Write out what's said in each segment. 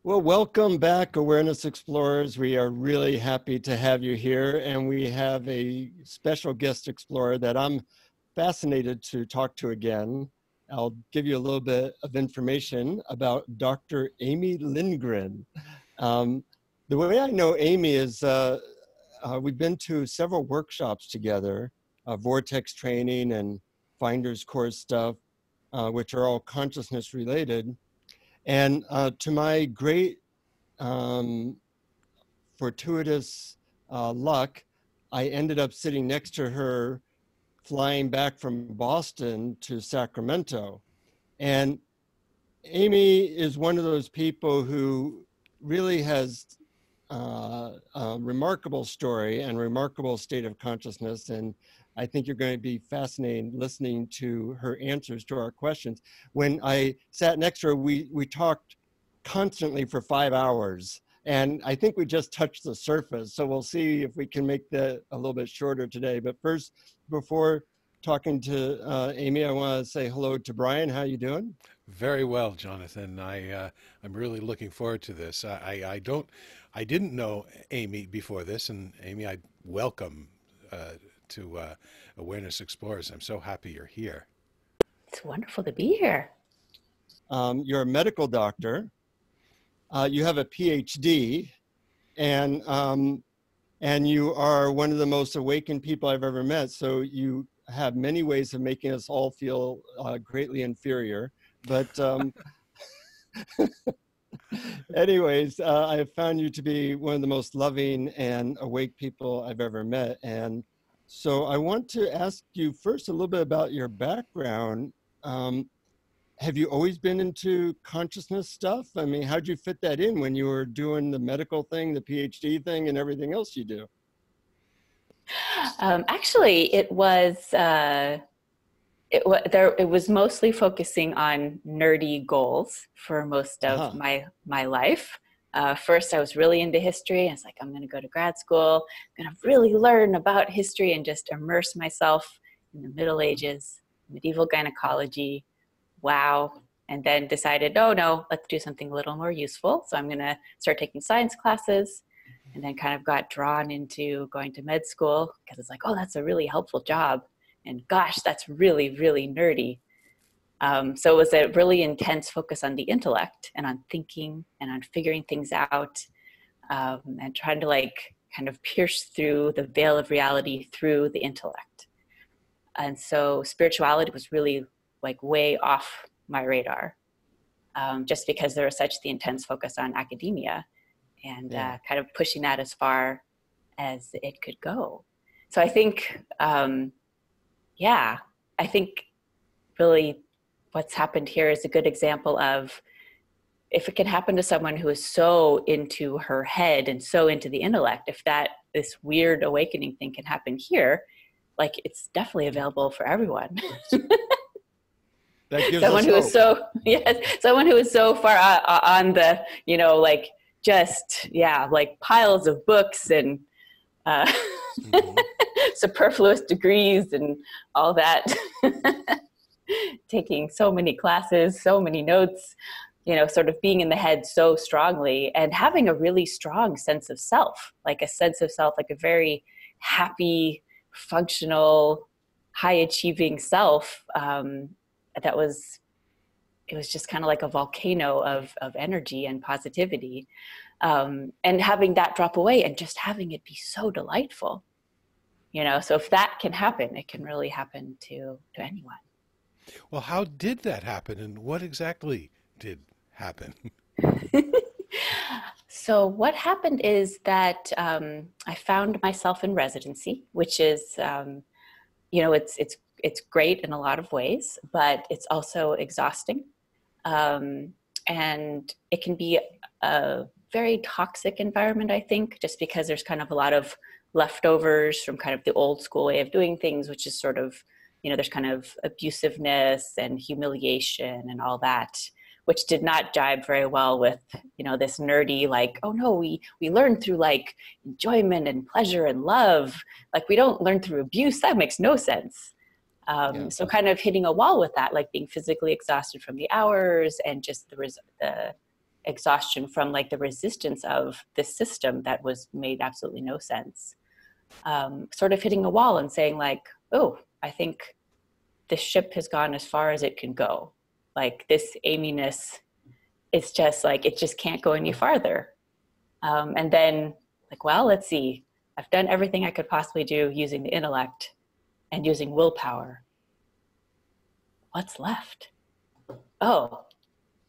Well, welcome back, Awareness Explorers. We are really happy to have you here, and we have a special guest explorer that I'm fascinated to talk to again. I'll give you a little bit of information about Dr. Amy Lindgren. Um, the way I know Amy is we've been to several workshops together, Vortex training and Finder's Course stuff, which are all consciousness related. And to my great fortuitous luck, I ended up sitting next to her flying back from Boston to Sacramento. And Amy is one of those people who really has a remarkable story and remarkable state of consciousness. And I think you're going to be fascinated listening to her answers to our questions. When I sat next to her, we talked constantly for 5 hours. And I think we just touched the surface. So we'll see if we can make that a little bit shorter today. But first, before talking to Amy, I want to say hello to Brian. How you doing? Very well, Jonathan. I'm really looking forward to this. I didn't know Amy before this, and Amy, I welcome to Awareness Explorers. I'm so happy you're here. It's wonderful to be here. You're a medical doctor. You have a PhD, and you are one of the most awakened people I've ever met. So you have many ways of making us all feel greatly inferior. But anyways, I have found you to be one of the most loving and awake people I've ever met. And so I want to ask you first a little bit about your background. Have you always been into consciousness stuff? I mean, how'd you fit that in when you were doing the medical thing, the PhD thing, and everything else you do? Actually, it was mostly focusing on nerdy goals for most of my life. First, I was really into history. I was like, I'm going to go to grad school. I'm going to really learn about history and just immerse myself in the Middle Ages, medieval gynecology. Wow. And then decided, oh no, let's do something a little more useful. So I'm going to start taking science classes, and then kind of got drawn into going to med school because it's like, oh, that's a really helpful job. And gosh, that's really, really nerdy. So it was a really intense focus on the intellect and on thinking and on figuring things out, and trying to kind of pierce through the veil of reality through the intellect. And so spirituality was really way off my radar, just because there was such the intense focus on academia and kind of pushing that as far as it could go. So I think, I think really what's happened here is a good example of if it can happen to someone who is so into her head and so into the intellect, if this weird awakening thing can happen here, it's definitely available for everyone. That gives someone us who hope. is so someone who is so far on the piles of books and superfluous degrees and all that, taking so many classes, so many notes, sort of being in the head so strongly and having a really strong sense of self, like a very happy, functional, high achieving self. It was just kind of like a volcano of energy and positivity, and having that drop away and just having it be so delightful, so if that can happen, it can really happen to anyone. Well, how did that happen, and what exactly did happen? So what happened is that I found myself in residency, which is it's great in a lot of ways, but it's also exhausting. And it can be a very toxic environment, I think, just because there's kind of a lot of leftovers from kind of the old school way of doing things, which is sort of, there's kind of abusiveness and humiliation and all that, which did not jibe very well with, this nerdy, oh no, we learn through enjoyment and pleasure and love. We don't learn through abuse. That makes no sense. So kind of hitting a wall with that, being physically exhausted from the hours and just the exhaustion from like the resistance of this system that was made absolutely no sense. Sort of hitting a wall and saying like, oh, I think this ship has gone as far as it can go. Like this Amy-ness, it's just like, it just can't go any farther. And then like, well, let's see, I've done everything I could possibly do using the intellect and using willpower. What's left? Oh,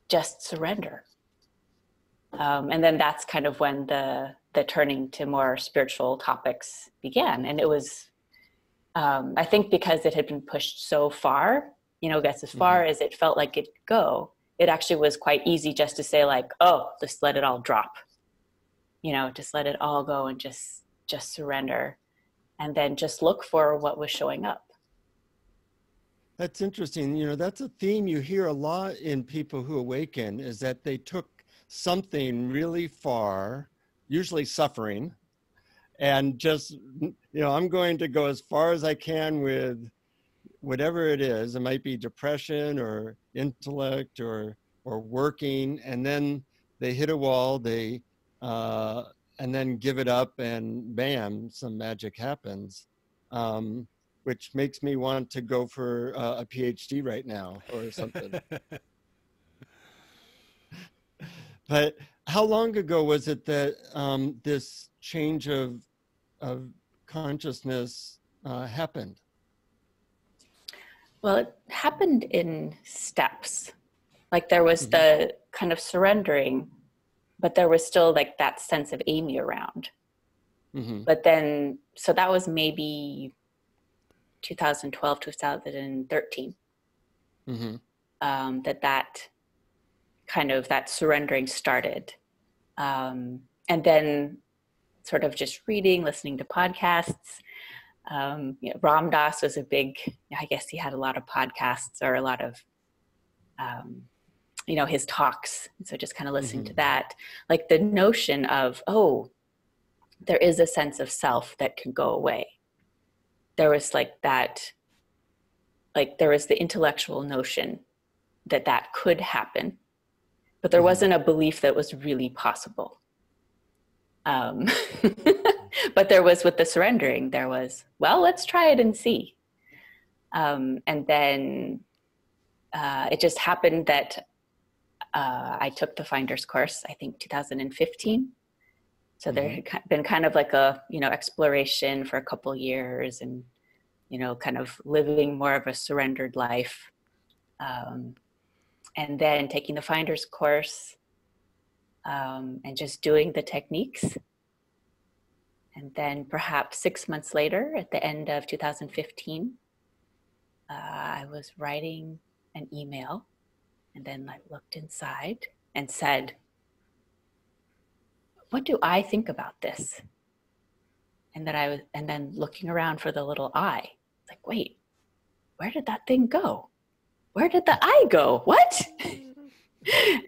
just surrender. And then that's kind of when the turning to more spiritual topics began. And it was, I think because it had been pushed so far, you know, that's as far as it felt like it could go, it actually was quite easy just to say like, oh, just let it all drop, you know, just let it all go and just surrender, and then just look for what was showing up. That's interesting. You know, that's a theme you hear a lot in people who awaken, is that they took something really far, usually suffering, and just, you know, I'm going to go as far as I can with whatever it is. It might be depression or intellect or working, and then they hit a wall, and then give it up, and bam, some magic happens. Which makes me want to go for a PhD right now or something. But how long ago was it that this change of consciousness happened? Well, it happened in steps. Like there was the kind of surrendering, but there was still like that sense of Amy around. But then, so that was maybe 2012, 2013, that kind of that surrendering started. And then sort of just reading, listening to podcasts. You know, Ram Dass was a big, I guess he had a lot of podcasts or a lot of, you know, his talks. So just kind of listening to that, like the notion of, oh, there is a sense of self that can go away. There was like that, like there was the intellectual notion that that could happen, but there wasn't a belief that was really possible. But there was, with the surrendering, there was, well, let's try it and see. And then it just happened that I took the Finder's course, I think 2015. So there had been kind of like a, you know, exploration for a couple years, and, you know, kind of living more of a surrendered life. And then taking the Finder's course, and just doing the techniques. And then perhaps 6 months later, at the end of 2015, I was writing an email, and then I looked inside and said, what do I think about this? And then looking around for the little I, it's like, wait, where did that thing go? Where did the I go? What?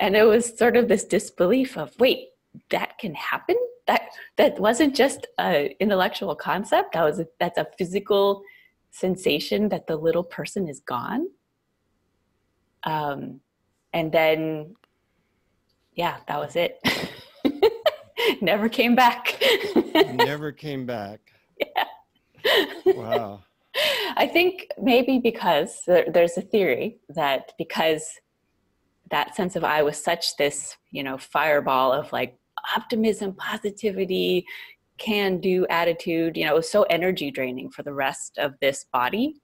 And it was sort of this disbelief of, wait, that can happen? That wasn't just an intellectual concept. That's a physical sensation that the little person is gone. And then, yeah, that was it. Never came back. Never came back. Yeah. Wow. I think maybe because there's a theory that because that sense of I was such this, you know, fireball of like optimism, positivity, can-do attitude, you know, it was so energy draining for the rest of this body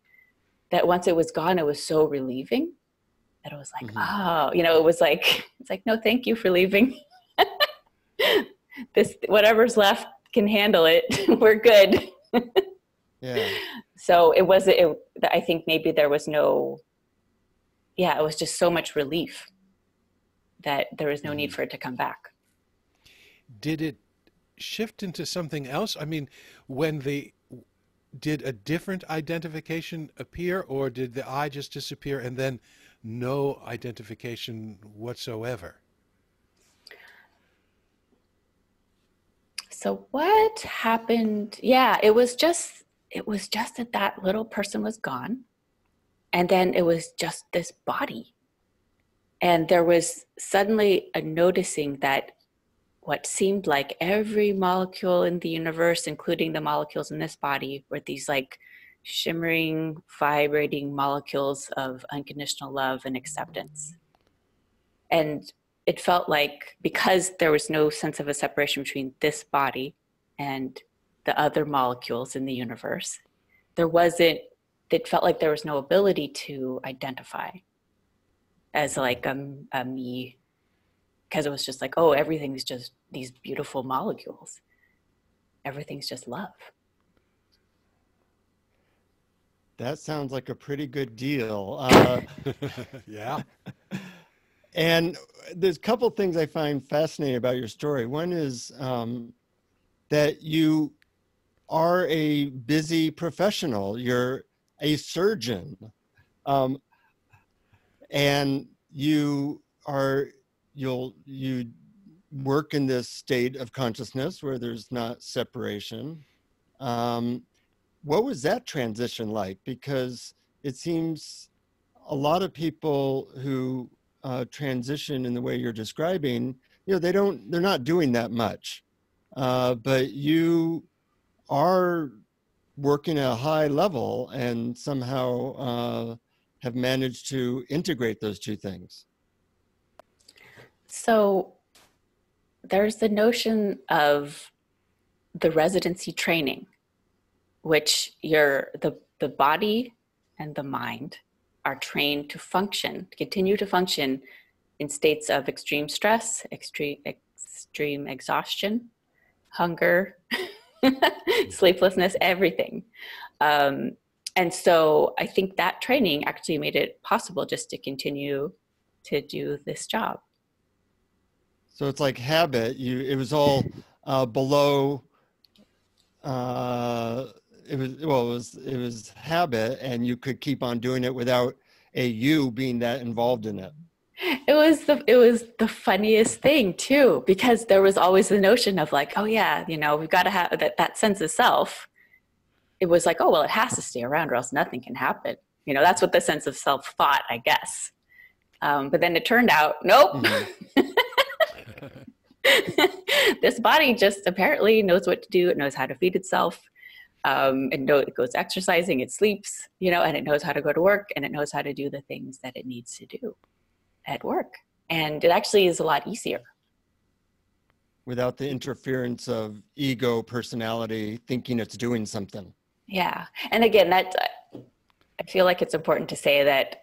that once it was gone, it was so relieving that it was like, oh, you know, it was like, it's like, no, thank you for leaving. This, whatever's left can handle it. We're good. Yeah. So I think maybe there was no, yeah, it was just so much relief that there was no need for it to come back. Did it shift into something else? I mean, did a different identification appear, or did the I just disappear and then no identification whatsoever? So what happened? Yeah, it was just that little person was gone. And then it was just this body. And there was suddenly a noticing that what seemed like every molecule in the universe, including the molecules in this body, were these like shimmering, vibrating molecules of unconditional love and acceptance. And it felt like, because there was no sense of a separation between this body and the other molecules in the universe, it felt like there was no ability to identify as like a me, because it was just like, oh, everything's just these beautiful molecules. Everything's just love. That sounds like a pretty good deal. Yeah. And there's a couple things I find fascinating about your story. One is that you are a busy professional. You're a surgeon. And you work in this state of consciousness where there's not separation. What was that transition like? Because it seems a lot of people who transition in the way you're describing, they're not doing that much. But you are working at a high level and somehow have managed to integrate those two things. So there's the notion of the residency training, which the body and the mind are trained to continue to function in states of extreme stress, extreme exhaustion, hunger, sleeplessness, everything. And so I think that training actually made it possible just to continue to do this job. So it's like habit. It was all below. It was habit, and you could keep on doing it without a you being that involved in it. It was the funniest thing too, because there was always the notion of like, oh yeah, we've got to have that sense of self. It was like, oh, well, it has to stay around or else nothing can happen. That's what the sense of self thought, I guess. But then it turned out, nope. Mm-hmm. This body just apparently knows what to do. It knows how to feed itself. It goes exercising, it sleeps, and it knows how to go to work, and it knows how to do the things that it needs to do at work. And it actually is a lot easier. Without the interference of ego, personality, thinking it's doing something. Yeah. And again, I feel like it's important to say that,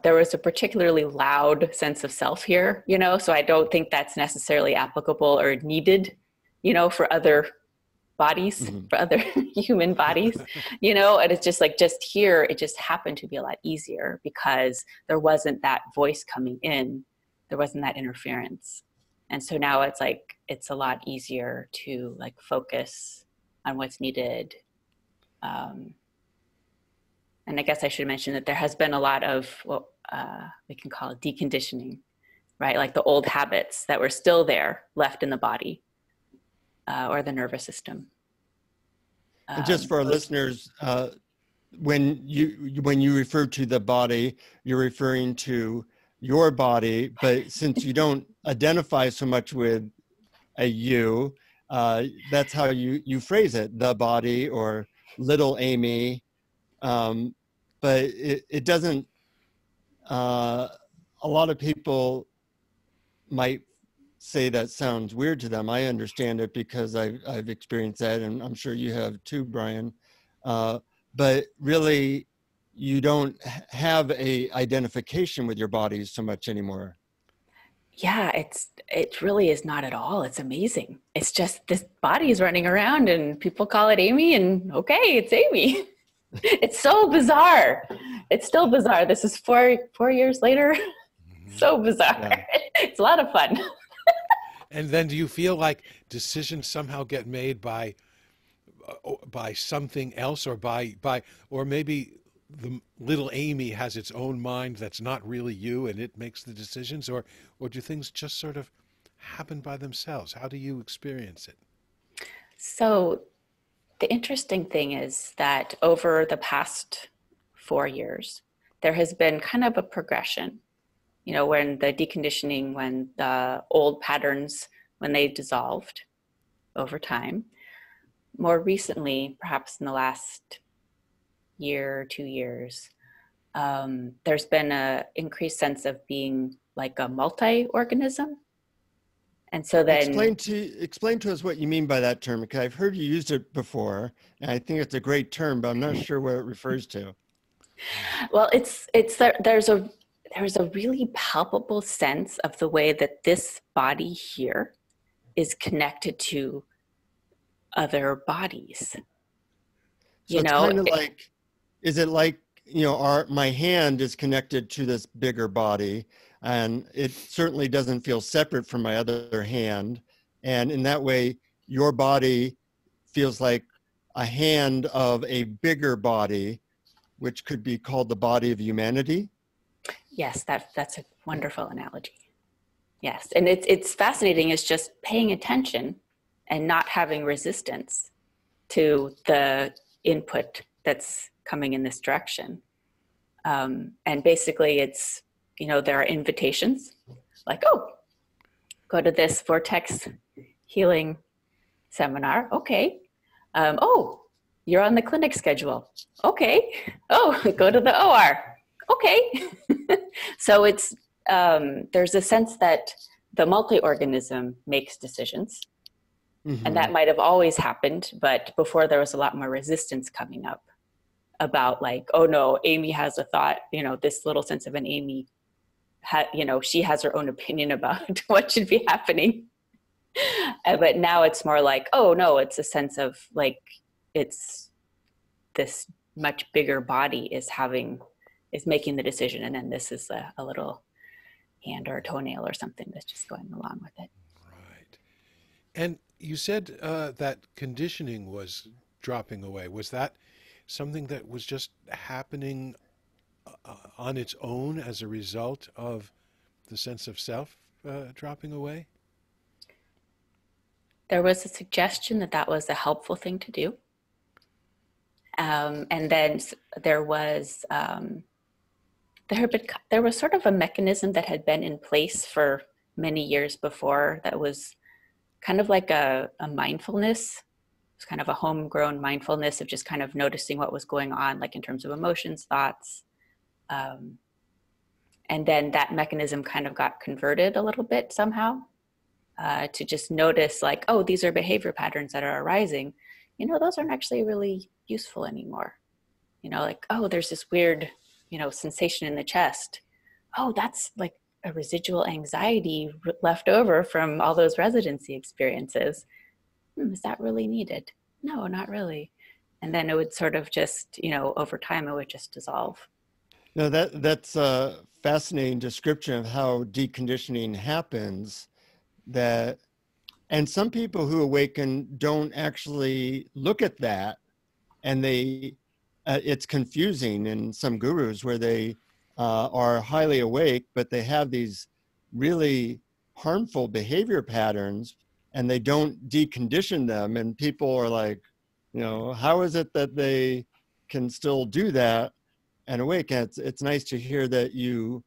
there was a particularly loud sense of self here, so I don't think that's necessarily applicable or needed, for other bodies, mm-hmm. for other human bodies, and it's just here, it just happened to be a lot easier because there wasn't that voice coming in, there wasn't that interference. And so now it's like, it's a lot easier to like focus on what's needed. And I guess I should mention that there has been a lot of what we can call deconditioning, right? Like the old habits that were still there, left in the body or the nervous system. And just for our listeners, when you refer to the body, you're referring to your body, but since you don't identify so much with a you, that's how you phrase it, the body or little Amy. But it doesn't, a lot of people might say that sounds weird to them. I understand it because I've experienced that, and I'm sure you have too, Brian. But really, you don't have a identification with your body so much anymore. Yeah, it really is not at all. It's amazing. It's just this body is running around and people call it Amy, and okay, it's Amy. It's so bizarre. It's still bizarre. This is four years later. So bizarre. Yeah. It's a lot of fun. And then do you feel like decisions somehow get made by something else, or or maybe the little Amy has its own mind that's not really you and it makes the decisions, or do things just sort of happen by themselves? How do you experience it? So the interesting thing is that over the past 4 years, there has been kind of a progression you know, when the deconditioning, when the old patterns, when they dissolved over time. More recently, perhaps in the last year, 2 years, there's been an increased sense of being like a multi-organism. And so then explain to us what you mean by that term, because I've heard you used it before, and I think it's a great term, but I'm not sure what it refers to. Well, there's a really palpable sense of the way that this body here is connected to other bodies. So it's kind of like, is it like, you know, my hand is connected to this bigger body, and it certainly doesn't feel separate from my other hand. And in that way, your body feels like a hand of a bigger body, which could be called the body of humanity. Yes, that's a wonderful analogy. Yes, and it's fascinating. It's just paying attention and not having resistance to the input that's coming in this direction. And basically it's, you know, there are invitations like, oh, go to this vortex healing seminar. Okay. Oh, you're on the clinic schedule. Okay. Oh, go to the OR. Okay. So it's, there's a sense that the multi-organism makes decisions. Mm-hmm. And that might have always happened, but before there was a lot more resistance coming up about like, oh no, Amy has a thought, you know, this little sense of an Amy, you know, she has her own opinion about what should be happening. But now it's more like, oh no, it's a sense of like, it's this much bigger body is making the decision. And then this is a little hand or a toenail or something that's just going along with it. Right. And you said that conditioning was dropping away. Was that something that was just happening on its own as a result of the sense of self dropping away? There was a suggestion that was a helpful thing to do. And then there was sort of a mechanism that had been in place for many years before that was kind of like a mindfulness. It's kind of a homegrown mindfulness of just kind of noticing what was going on, like in terms of emotions, thoughts. And then that mechanism kind of got converted a little bit somehow to just notice like, oh, these are behavior patterns that are arising. You know, those aren't actually really useful anymore. You know, like, oh, there's this weird, you know, sensation in the chest. Oh, that's like a residual anxiety left over from all those residency experiences. Is that really needed? No, not really. And then it would sort of just, you know, over time, it would just dissolve. No, that's a fascinating description of how deconditioning happens. And some people who awaken don't actually look at that, and it's confusing in some gurus where they are highly awake, but they have these really harmful behavior patterns, and they don't decondition them. And people are like, you know, how is it that they can still do that and awake? And it's nice to hear that you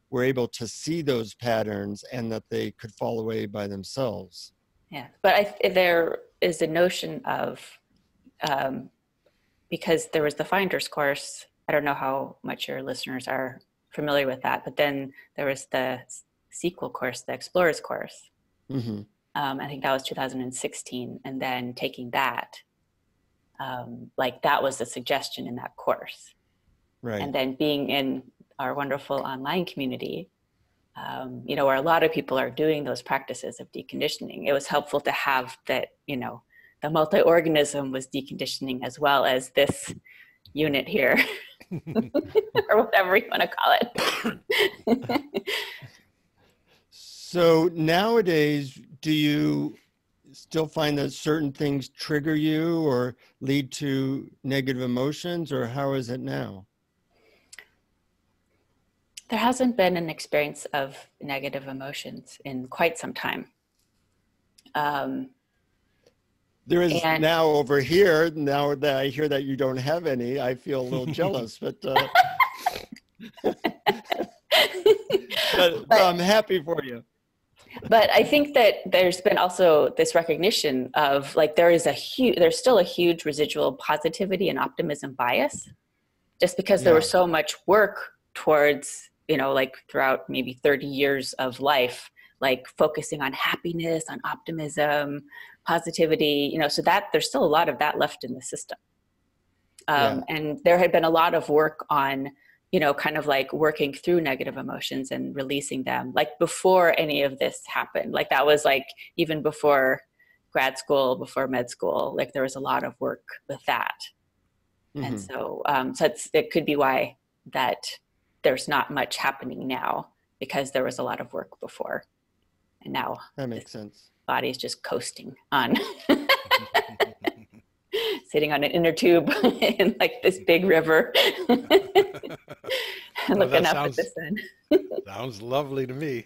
were able to see those patterns and that they could fall away by themselves. Yeah, but there is a notion of, because there was the Finder's course, I don't know how much your listeners are familiar with that, but then there was the sequel course, the Explorer's course. Mm-hmm. I think that was 2016. And then taking that, like that was the suggestion in that course. Right. And then being in our wonderful online community, you know, where a lot of people are doing those practices of deconditioning, it was helpful to have that, you know, the multi-organism was deconditioning as well as this unit here, or whatever you want to call it. So nowadays, do you still find that certain things trigger you or lead to negative emotions, or how is it now? There hasn't been an experience of negative emotions in quite some time. There is now over here, now that I hear that you don't have any, I feel a little jealous, but but I'm happy for you. But I think that there's been also this recognition of like, there's still a huge residual positivity and optimism bias, just because there was so much work towards, like throughout maybe 30 years of life, like focusing on happiness, on optimism, positivity, so that there's still a lot of that left in the system. And there had been a lot of work on, kind of like working through negative emotions and releasing them, like before any of this happened. Like that was like even before grad school, before med school, like there was a lot of work with that. Mm-hmm. And so, it could be why that there's not much happening now, because there was a lot of work before. And now that makes sense. Body is just coasting on sitting on an inner tube in like this big river looking up at the sun. Sounds lovely to me.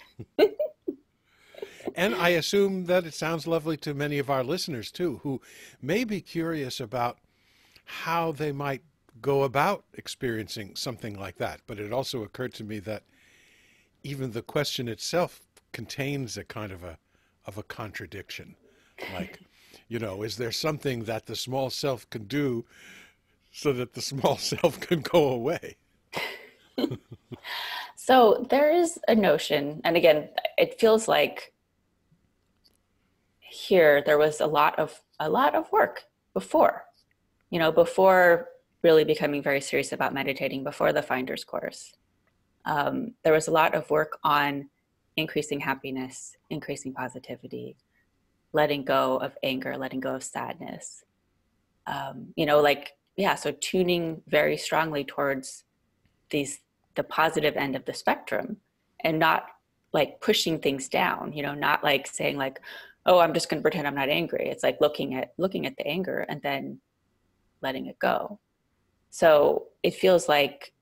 And I assume that it sounds lovely to many of our listeners too, who may be curious about how they might go about experiencing something like that. But it also occurred to me that even the question itself contains a kind of a contradiction. Like, is there something that the small self can do so that the small self can go away? So there is a notion, and again, it feels like here there was a lot of work before, before really becoming very serious about meditating, before the Finder's Course. There was a lot of work on increasing happiness, increasing positivity, letting go of anger, letting go of sadness. So tuning very strongly towards the positive end of the spectrum, and not like pushing things down, not like saying like, oh, I'm just going to pretend I'm not angry. It's like looking at the anger and then letting it go. So it feels like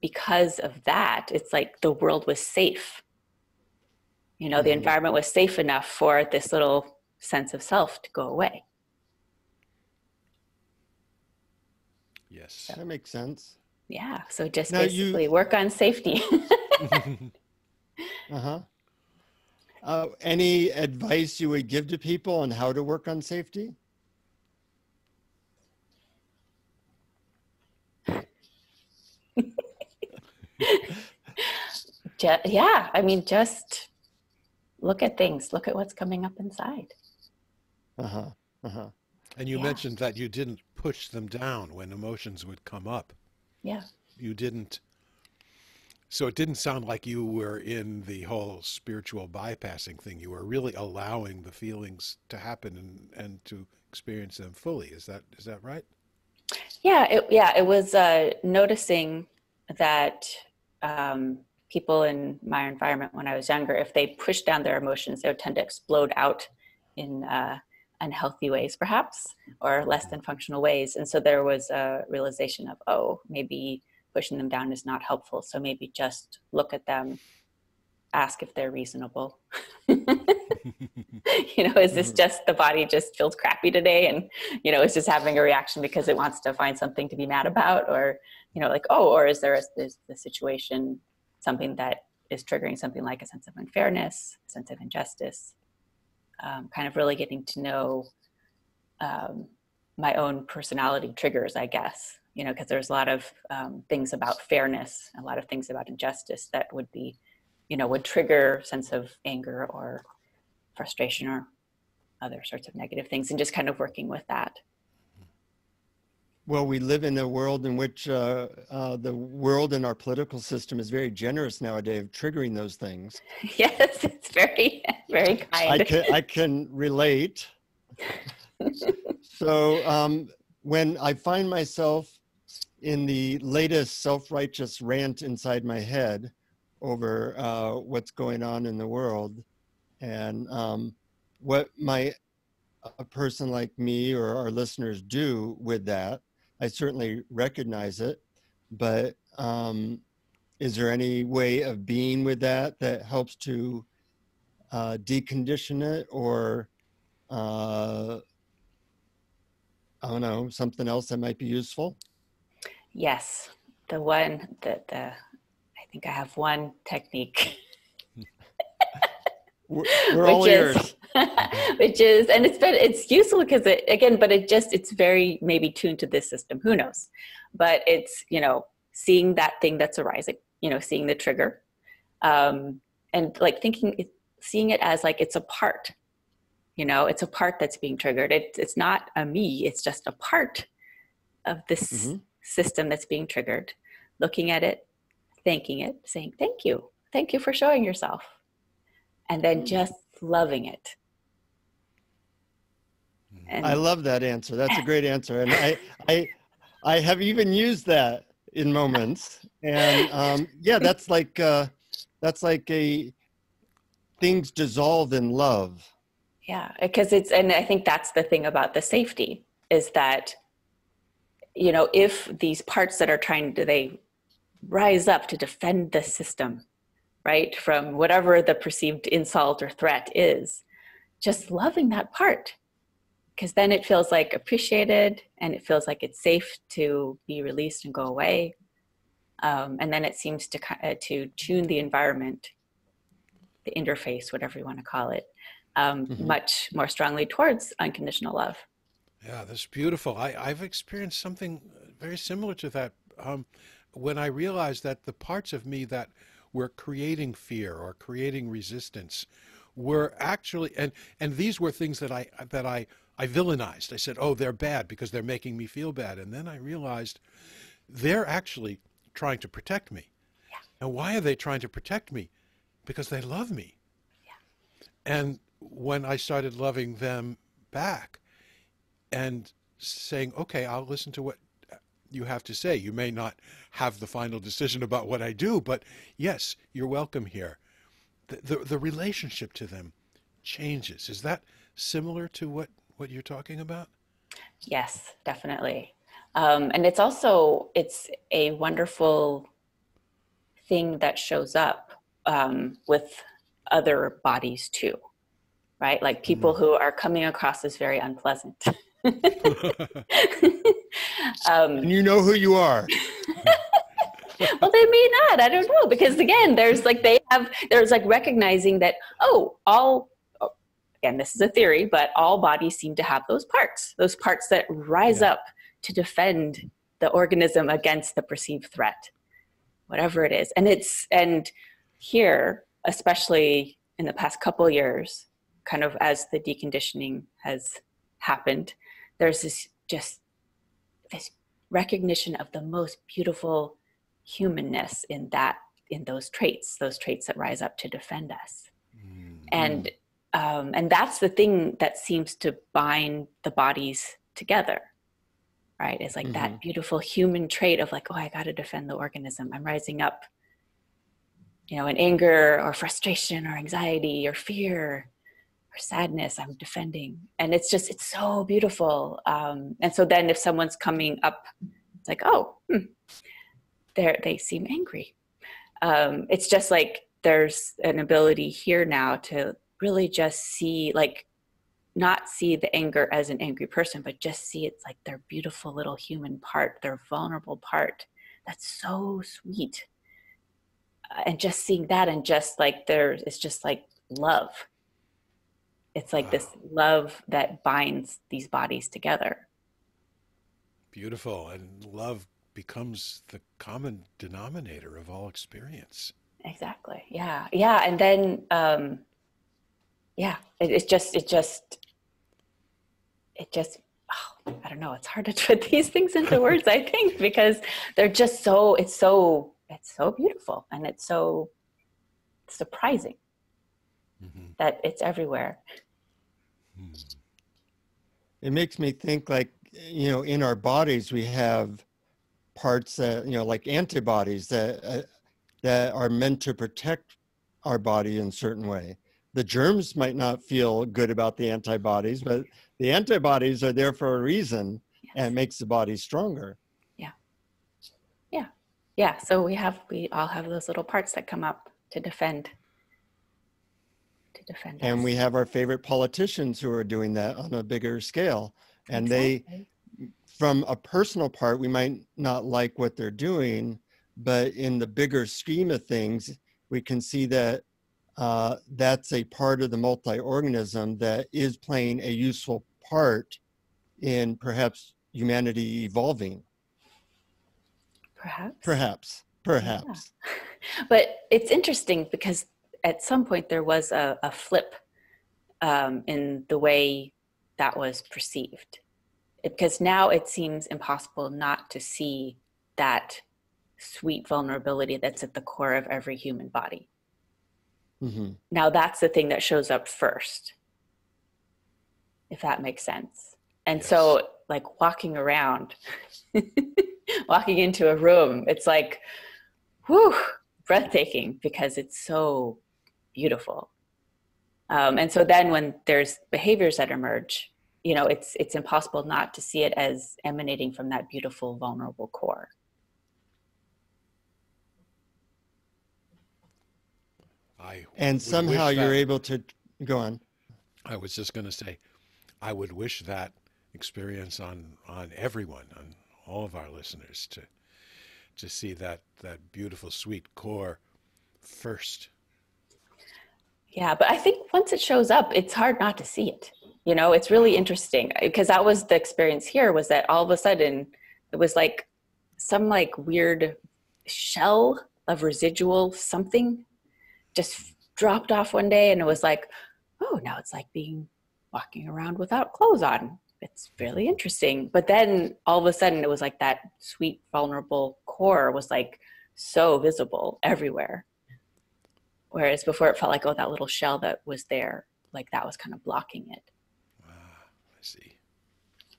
because of that, it's like the world was safe. The environment was safe enough for this little sense of self to go away. Yes. That makes sense. Yeah. So just basically work on safety. Any advice you would give to people on how to work on safety? Just look at things, look at what's coming up inside. And you mentioned that you didn't push them down when emotions would come up. Yeah. You didn't. So it didn't sound like you were in the whole spiritual bypassing thing. You were really allowing the feelings to happen and to experience them fully. Is that right? Yeah. It was noticing that people in my environment when I was younger, if they pushed down their emotions, they would tend to explode out in unhealthy ways, perhaps, or less than functional ways. And so there was a realization of, oh, maybe pushing them down is not helpful. So maybe just look at them, ask if they're reasonable. Is this just the body just feels crappy today and, it's just having a reaction because it wants to find something to be mad about, or, or is there is the situation something that is triggering something like a sense of unfairness, a sense of injustice, kind of really getting to know my own personality triggers, I guess, because there's a lot of things about fairness, a lot of things about injustice that would be, would trigger a sense of anger or frustration or other sorts of negative things, and just kind of working with that. Well, we live in a world in which the world and our political system is very generous nowadays of triggering those things. Yes, it's very, very kind. I can relate. So when I find myself in the latest self-righteous rant inside my head over what's going on in the world, and what might a person like me or our listeners do with that, I certainly recognize it, but is there any way of being with that helps to decondition it, or I don't know, something else that might be useful? Yes, the one that I think I have one technique. We're all ears. Which is, and it's useful because it's very maybe tuned to this system, who knows, but it's, seeing that thing that's arising, seeing the trigger, and like seeing it as like, it's a part, it's a part that's being triggered. It's not a me, it's just a part of this system that's being triggered, looking at it, thanking it, saying, thank you for showing yourself. And then just loving it. And I love that answer. That's a great answer. And I have even used that in moments. And that's like a things dissolve in love. Yeah, because and I think that's the thing about the safety is that, if these parts that are they rise up to defend the system, right, from whatever the perceived insult or threat is, just loving that part, because then it feels like appreciated and it feels like it's safe to be released and go away. And then it seems to tune the environment, the interface, whatever you want to call it, much more strongly towards unconditional love. Yeah, that's beautiful. I've experienced something very similar to that when I realized that the parts of me that were creating fear or creating resistance were actually, and these were things that I villainized. I said, oh, they're bad because they're making me feel bad. And then I realized they're actually trying to protect me. Yeah. And why are they trying to protect me? Because they love me. Yeah. And when I started loving them back and saying, okay, I'll listen to what you have to say. You may not have the final decision about what I do, but yes, you're welcome here. The relationship to them changes. Is that similar to what you're talking about? Yes, definitely. And it's a wonderful thing that shows up with other bodies too, right? Like people who are coming across as very unpleasant. And you know who you are. Well, they may not. I don't know, because again, there's like recognizing that again, this is a theory, but all bodies seem to have those parts that rise up to defend the organism against the perceived threat, whatever it is. And here, especially in the past couple of years, kind of as the deconditioning has happened, there's this recognition of the most beautiful humanness in those traits that rise up to defend us. And that's the thing that seems to bind the bodies together, right? It's like that beautiful human trait of like, oh, I got to defend the organism. I'm rising up, in anger or frustration or anxiety or fear or sadness, I'm defending. And it's so beautiful. And so then if someone's coming up, it's like, oh, they seem angry. It's just like there's an ability here now to really just see, like, not see the anger as an angry person, but just see it's like their beautiful little human part, their vulnerable part. That's so sweet. And just seeing that, and just like it's just like love. It's like this love that binds these bodies together. Beautiful. And love becomes the common denominator of all experience. Exactly. Yeah. Yeah. And then, it just, I don't know. It's hard to put these things into words, I think, because they're just it's so beautiful, and it's so surprising that it's everywhere. It makes me think, like, in our bodies, we have parts that, like antibodies that are meant to protect our body in a certain way. The germs might not feel good about the antibodies, but the antibodies are there for a reason, and it makes the body stronger. Yeah. So we all have those little parts that come up to defend And us. we have our favorite politicians who are doing that on a bigger scale. And They, from a personal part, we might not like what they're doing, but in the bigger scheme of things, we can see that that's a part of the multi-organism that is playing a useful part in perhaps humanity evolving. Perhaps. Perhaps. Yeah. But it's interesting because at some point there was a flip in the way that was perceived. Because now it seems impossible not to see that sweet vulnerability that's at the core of every human body. Mm-hmm. Now that's the thing that shows up first, if that makes sense. And yes. So like walking around, walking into a room, it's like, whew, breathtaking because it's so beautiful. And so then when there's behaviors that emerge, you know, it's impossible not to see it as emanating from that beautiful, vulnerable core. And somehow you're able to go on. I was just going to say, I would wish that experience on everyone, on all of our listeners, to see that beautiful, sweet core first. Yeah, but I think once it shows up, it's hard not to see it. You know, it's really interesting because that was the experience here, was that all of a sudden it was like some like weird shell of residual something just dropped off one day, and it was like, oh, now it's like walking around without clothes on. It's really interesting. But then all of a sudden it was like that sweet, vulnerable core was like so visible everywhere. Whereas before it felt like, oh, that little shell that was there, like that was kind of blocking it. I see.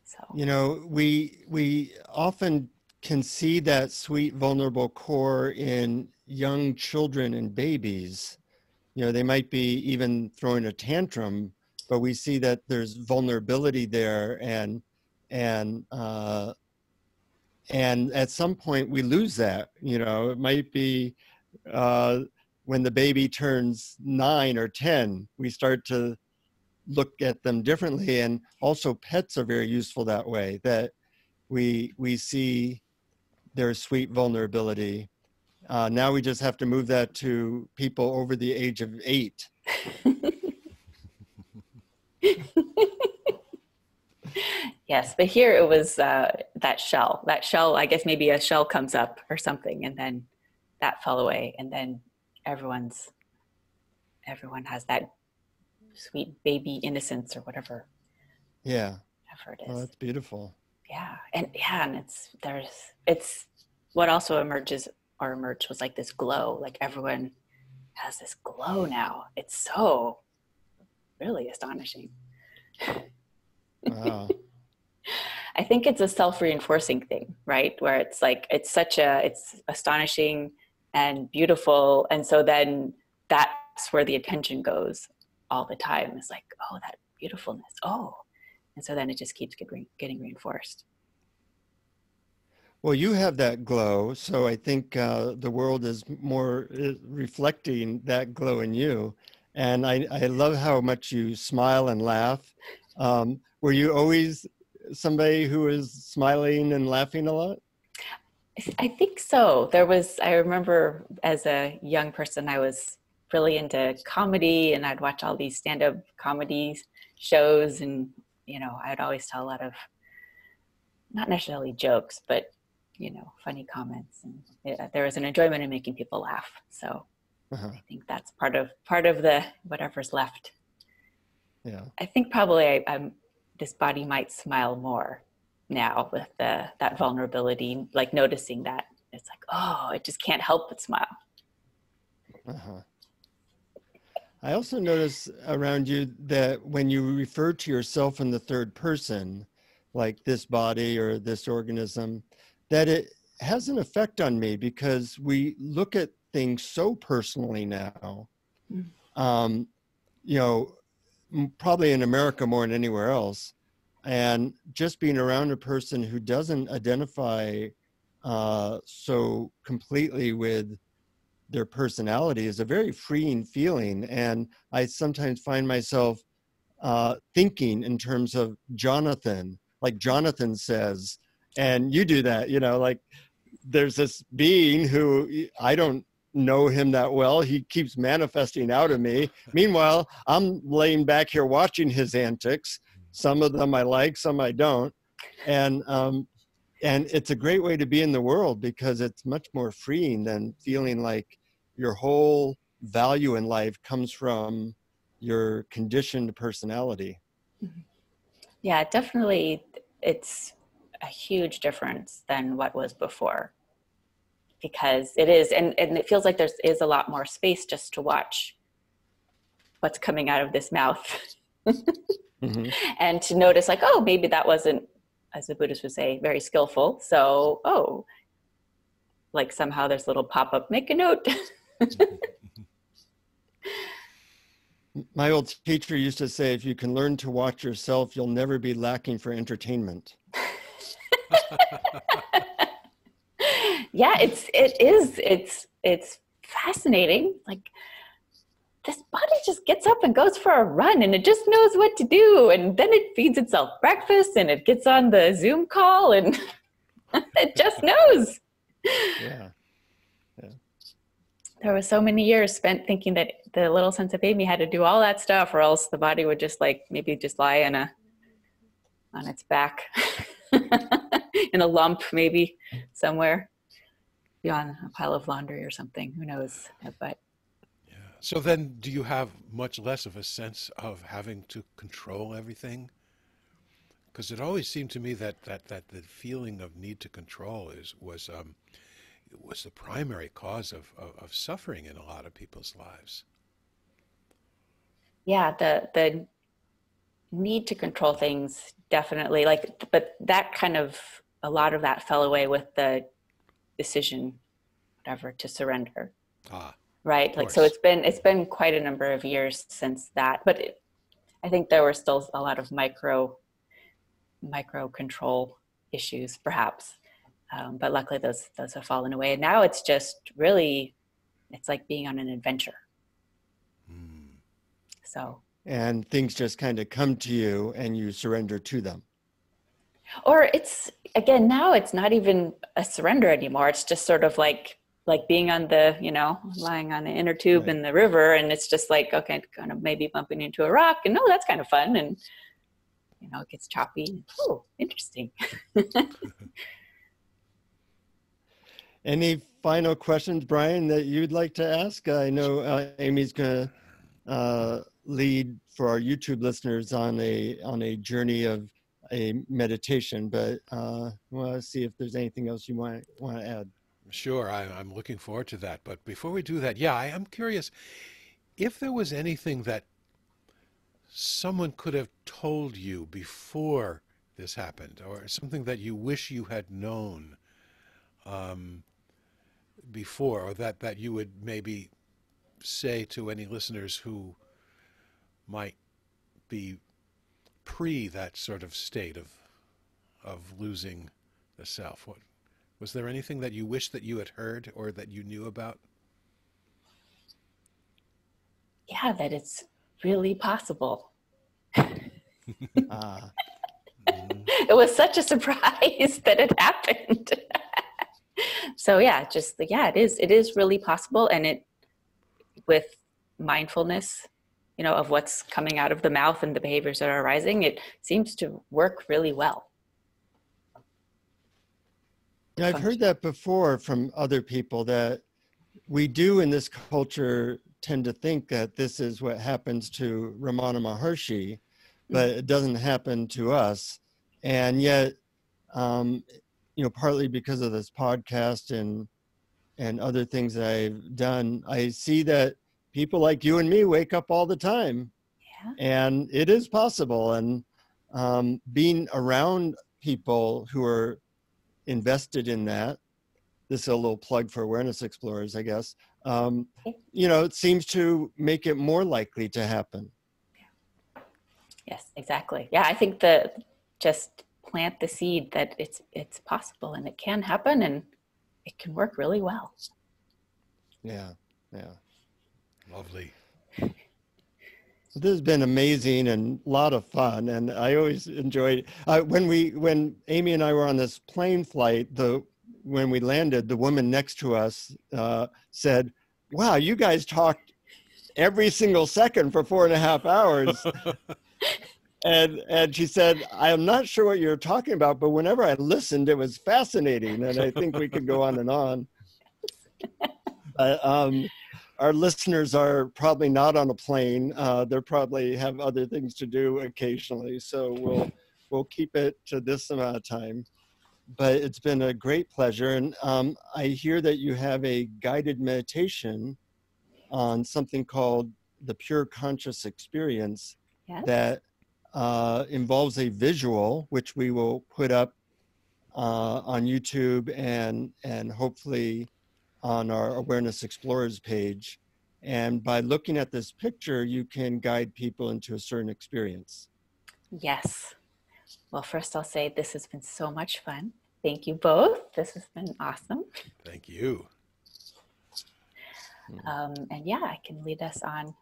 So, you know, we often can see that sweet, vulnerable core in young children and babies. You know, they might be even throwing a tantrum, but we see that there's vulnerability there, and at some point we lose that. You know, it might be when the baby turns 9 or 10, we start to look at them differently. And also pets are very useful that way, that we see their sweet vulnerability. Now we just have to move that to people over the age of 8. Yes, but here it was that shell. That shell, I guess maybe a shell comes up or something, and then that fell away, and then everyone has that sweet baby innocence or whatever. Yeah. Whatever it is. Oh, that's beautiful. Yeah, and it's what also emerged was like this glow. Like everyone has this glow now. It's so really astonishing. Wow. I think it's a self-reinforcing thing, right? Where it's like, it's astonishing and beautiful. And so then that's where the attention goes all the time. It's like, oh, that beautifulness. Oh. And so then it just keeps getting reinforced. Well, you have that glow. So I think the world is more reflecting that glow in you. And I love how much you smile and laugh. Were you always somebody who was smiling and laughing a lot? I think so. I remember as a young person, I was really into comedy, and I'd watch all these stand-up comedy shows, and, you know, I'd always tell a lot of, not necessarily jokes, but, you know, funny comments. And there was an enjoyment in making people laugh. So I think that's part of the whatever's left. Yeah. I think probably this body might smile more now with that vulnerability, like noticing that it's like, oh, it just can't help but smile. I also notice around you that when you refer to yourself in the third person, like this body or this organism, that it has an effect on me, because we look at things so personally now. You know, probably in America more than anywhere else. And just being around a person who doesn't identify so completely with their personality is a very freeing feeling. And I sometimes find myself thinking in terms of Jonathan, like Jonathan says, and you do that, you know, like there's this being who I don't know him that well. He keeps manifesting out of me. Meanwhile, I'm laying back here watching his antics. Some of them I like, some I don't. And it's a great way to be in the world because it's much more freeing than feeling like your whole value in life comes from your conditioned personality. Yeah, definitely. It's a huge difference than what was before, because it is, and it feels like is a lot more space just to watch what's coming out of this mouth. Mm-hmm. And to notice like, oh, maybe that wasn't, as the Buddhists would say, very skillful. So, oh, like somehow there's a little pop-up, make a note. My old teacher used to say, if you can learn to watch yourself, you'll never be lacking for entertainment. Yeah, it's fascinating. Like, this body just gets up and goes for a run, and it just knows what to do. And then it feeds itself breakfast, and it gets on the Zoom call, and it just knows. Yeah. There were so many years spent thinking that the little sense of Amy had to do all that stuff, or else the body would just like maybe just lie on its back in a lump, maybe somewhere beyond a pile of laundry or something. Who knows? But yeah. So then, do you have much less of a sense of having to control everything? Because it always seemed to me that the feeling of need to control was the primary cause of suffering in a lot of people's lives. Yeah, the need to control things definitely, like, but that kind of, a lot of that fell away with the decision, whatever, to surrender. Right. Like, so it's been quite a number of years since that, but I think there were still a lot of micro control issues, perhaps. But luckily those have fallen away. And now it's just really, it's like being on an adventure. So. And things just kind of come to you and you surrender to them. Or it's, again, now it's not even a surrender anymore. It's just sort of like being on the, lying on the inner tube in the river. And it's just like, okay, kind of maybe bumping into a rock, and no, that's kind of fun. And, it gets choppy. Oh, interesting. Any final questions, Brian, that you'd like to ask? I know Amy's going to lead for our YouTube listeners on a journey of a meditation, but I want to see if there's anything else you want to add. Sure, I'm looking forward to that. But before we do that, I am curious if there was anything that someone could have told you before this happened, or something that you wish you had known before, or that you would maybe say to any listeners who might be pre that sort of state of losing the self. Was there anything that you wish that you had heard or that you knew about? Yeah, that it's really possible. It was such a surprise that it happened. So it is really possible. And it, with mindfulness, of what's coming out of the mouth and the behaviors that are arising, it seems to work really well. Yeah, I've heard that before from other people, that we do in this culture tend to think that this is what happens to Ramana Maharshi, but it doesn't happen to us. And yet, partly because of this podcast and other things that I've done, I see that people like you and me wake up all the time. Yeah. And it is possible. And being around people who are invested in that, this is a little plug for Awareness Explorers, I guess, it seems to make it more likely to happen. Yes, exactly. Yeah, I think that just plant the seed that it's possible and it can happen and it can work really well. Yeah. Lovely. This has been amazing and a lot of fun, and I always enjoyed when Amy and I were on this plane flight. when we landed, the woman next to us said, "Wow, you guys talked every single second for 4.5 hours." And she said, "I'm not sure what you're talking about, but whenever I listened, it was fascinating." And I think we could go on and on. But our listeners are probably not on a plane. They probably have other things to do occasionally. So we'll keep it to this amount of time. But it's been a great pleasure. And I hear that you have a guided meditation on something called the Pure Conscious Experience. Yes. That involves a visual, which we will put up on YouTube and hopefully on our Awareness Explorers page. And by looking at this picture, you can guide people into a certain experience. Yes. Well, first I'll say this has been so much fun. Thank you both. This has been awesome. Thank you. And yeah, I can lead us on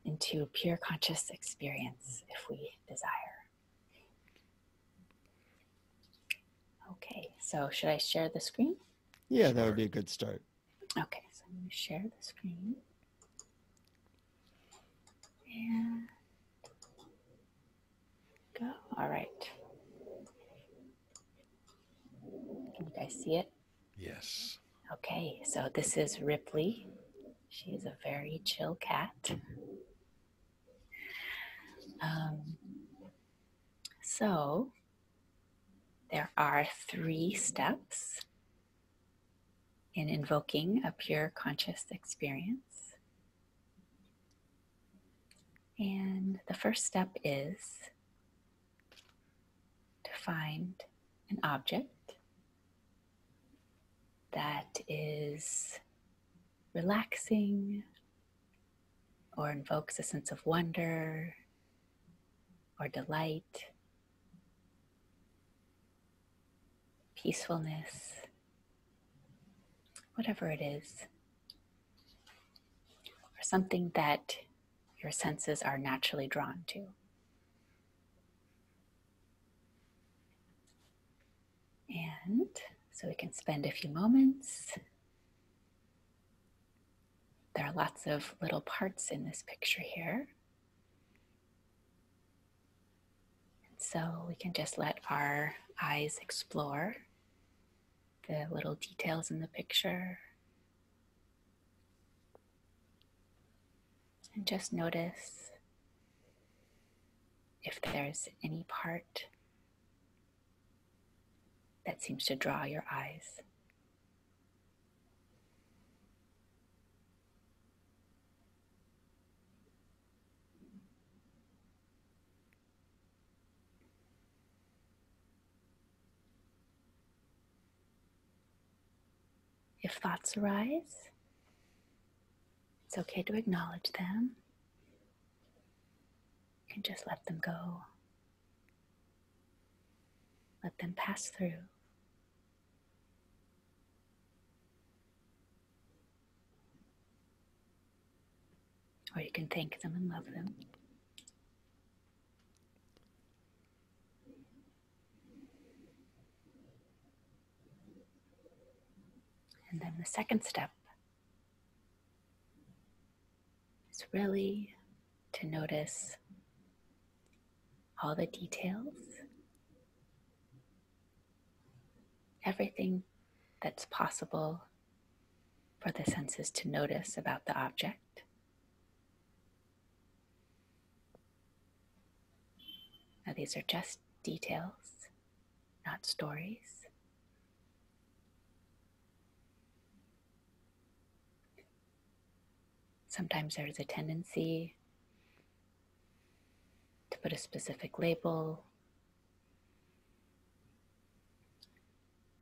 into pure conscious experience if we desire. Okay, so should I share the screen? Yeah, Sure. that would be a good start. Okay, so I'm going to share the screen. And go. All right. Can you guys see it? Yes. Okay, so this is Ripley. She is a very chill cat. So there are 3 steps in invoking a pure conscious experience. And the first step is to find an object that is relaxing or invokes a sense of wonder or delight, peacefulness, whatever it is, or something that your senses are naturally drawn to. And so we can spend a few moments. There are lots of little parts in this picture here. So we can just let our eyes explore the little details in the picture. And just notice if there's any part that seems to draw your eyes. If thoughts arise, it's okay to acknowledge them. You can just let them go. Let them pass through. Or you can thank them and love them. And then the second step is really to notice all the details, everything that's possible for the senses to notice about the object. Now, these are just details, not stories. Sometimes there's a tendency to put a specific label,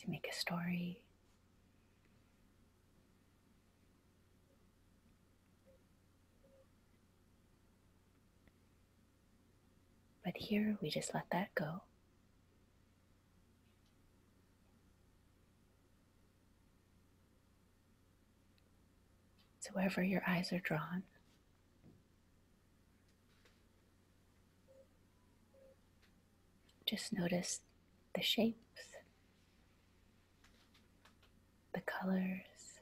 to make a story. But here we just let that go. So wherever your eyes are drawn, just notice the shapes, the colors,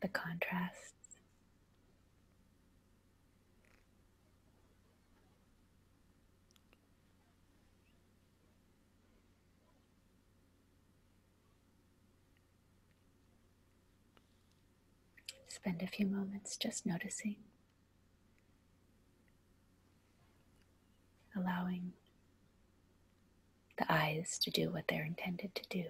the contrasts. Spend a few moments just noticing, allowing the eyes to do what they're intended to do.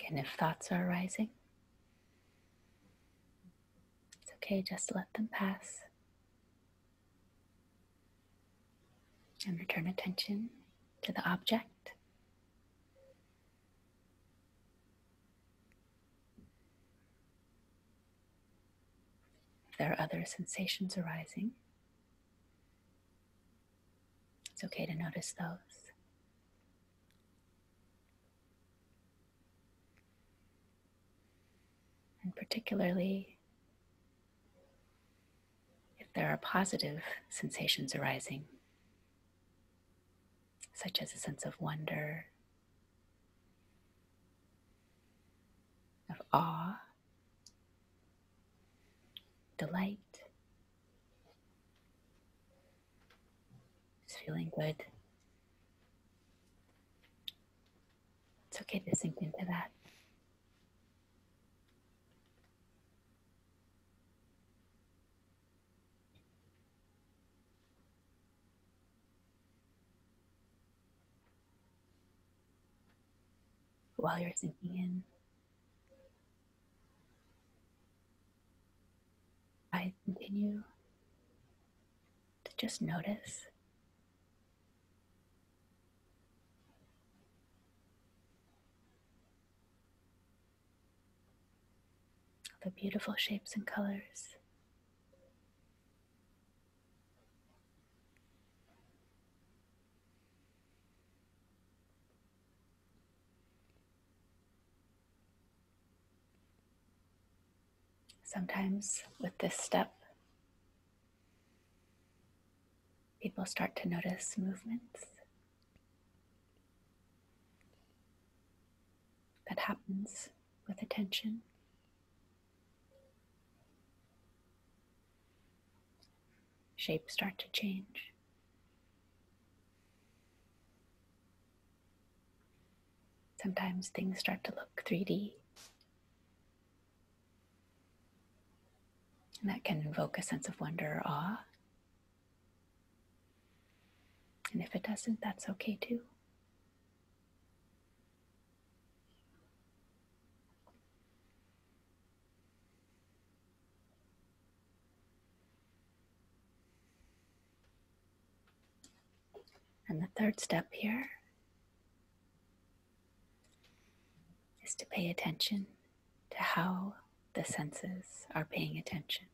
Again, if thoughts are arising, it's okay just to let them pass and return attention to the object. If there are other sensations arising, it's okay to notice those. And particularly, if there are positive sensations arising, such as a sense of wonder, of awe, delight, just feeling good, it's okay to sink into that. While you're sinking in, I continue to just notice the beautiful shapes and colors. Sometimes with this step, people start to notice movements that happens with attention. Shapes start to change. Sometimes things start to look 3D. And that can invoke a sense of wonder or awe. And if it doesn't, that's okay too. And the third step here is to pay attention to how the senses are paying attention.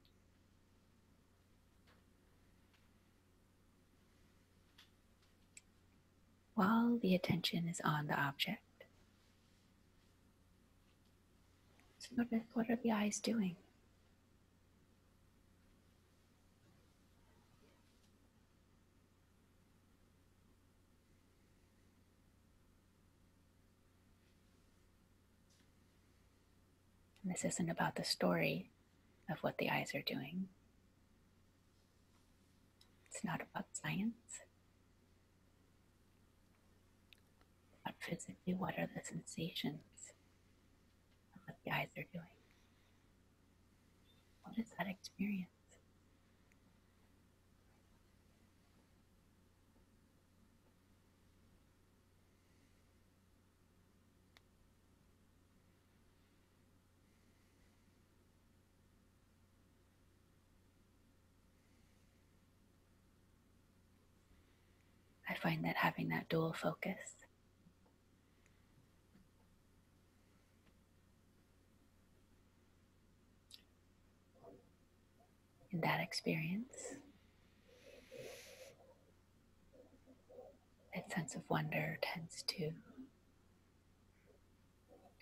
While the attention is on the object, so notice, what are the eyes doing? And this isn't about the story of what the eyes are doing. It's not about science. But physically, what are the sensations of what the eyes are doing? What is that experience? I find that having that dual focus in that experience, that sense of wonder tends to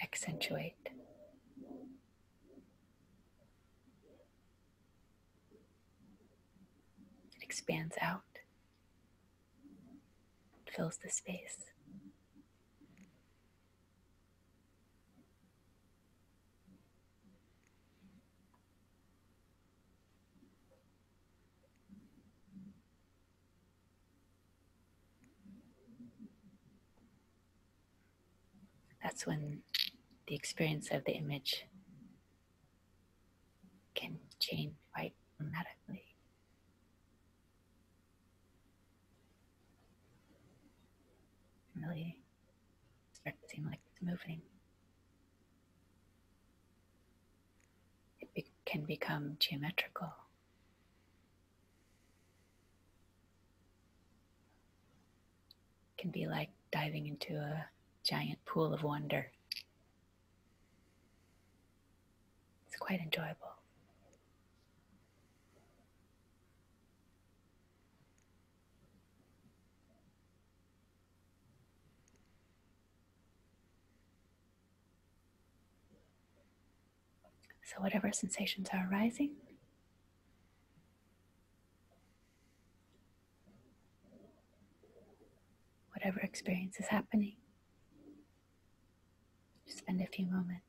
accentuate. It expands out, fills the space. That's when the experience of the image can change quite dramatically. Really start to seem like it's moving. It can become geometrical. It can be like diving into a giant pool of wonder. It's quite enjoyable. So whatever sensations are arising, whatever experience is happening, just spend a few moments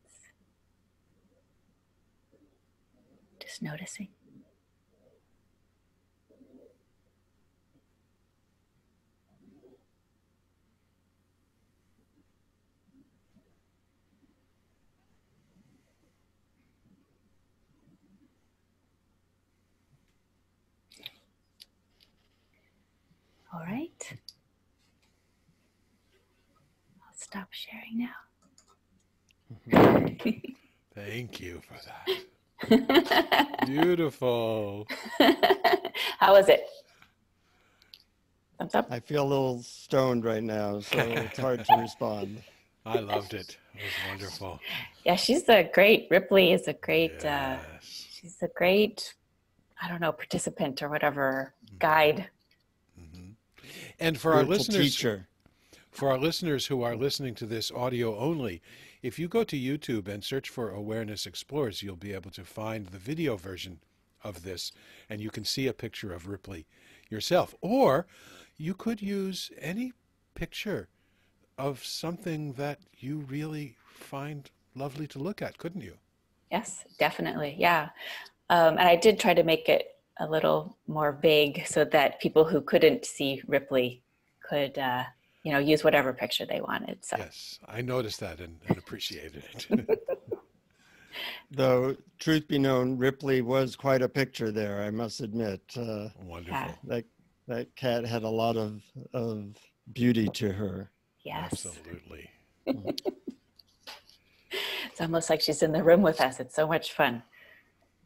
just noticing. All right. I'll stop sharing now. Thank you for that. Beautiful. How was it? Thumbs up? I feel a little stoned right now, so it's hard to respond. I loved it. It was wonderful. Yeah, Ripley is a great, Yes. she's a great, I don't know, participant or whatever, guide. Mm-hmm. And for our listeners, teacher. For our listeners who are listening to this audio only, if you go to YouTube and search for Awareness Explores, you'll be able to find the video version of this, and you can see a picture of Ripley yourself. Or you could use any picture of something that you really find lovely to look at, couldn't you? Yes, definitely. Yeah. And I did try to make it a little more vague so that people who couldn't see Ripley could use whatever picture they wanted. So. Yes, I noticed that and appreciated it. Though, truth be known, Ripley was quite a picture there, I must admit. Wonderful. That cat had a lot of beauty to her. Yes. Absolutely. It's almost like she's in the room with us. It's so much fun.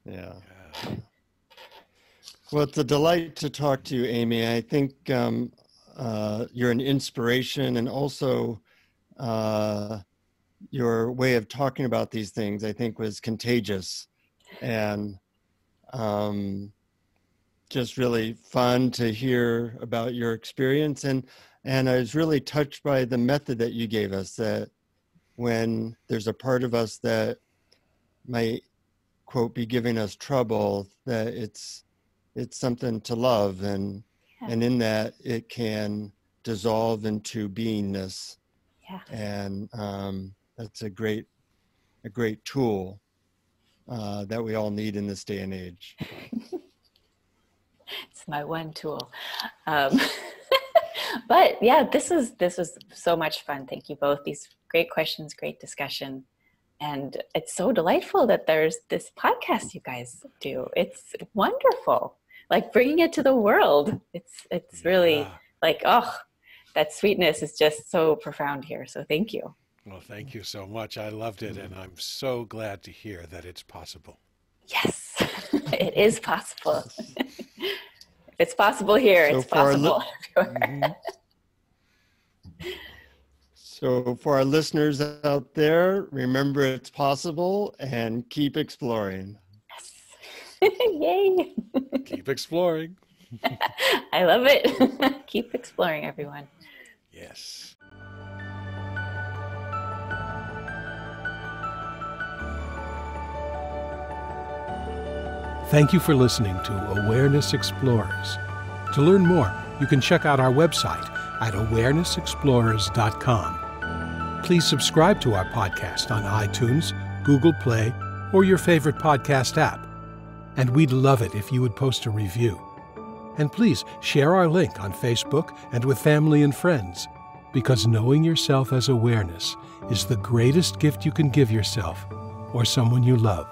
Yeah. Well, it's a delight to talk to you, Amy. I think you're an inspiration, and also your way of talking about these things, I think, was contagious and just really fun to hear about your experience. And I was really touched by the method that you gave us, that when there's a part of us that might, quote, be giving us trouble, that it's something to love, and in that it can dissolve into beingness. Yeah. And that's a great tool that we all need in this day and age. It's my one tool. But yeah, this was so much fun. Thank you both. These great questions, great discussion. And it's so delightful that there's this podcast you guys do. It's wonderful. Like bringing it to the world. It's really like, that sweetness is just so profound here. So thank you. Well, thank you so much. I loved it. And I'm so glad to hear that it's possible. Yes, it is possible. If it's possible here, it's possible everywhere. So for our listeners out there, remember it's possible and keep exploring. Yes. Yay. Keep exploring. I love it. Keep exploring, everyone. Yes. Thank you for listening to Awareness Explorers. To learn more, you can check out our website at awarenessexplorers.com. Please subscribe to our podcast on iTunes, Google Play, or your favorite podcast app. And we'd love it if you would post a review. And please share our link on Facebook and with family and friends, because knowing yourself as awareness is the greatest gift you can give yourself or someone you love.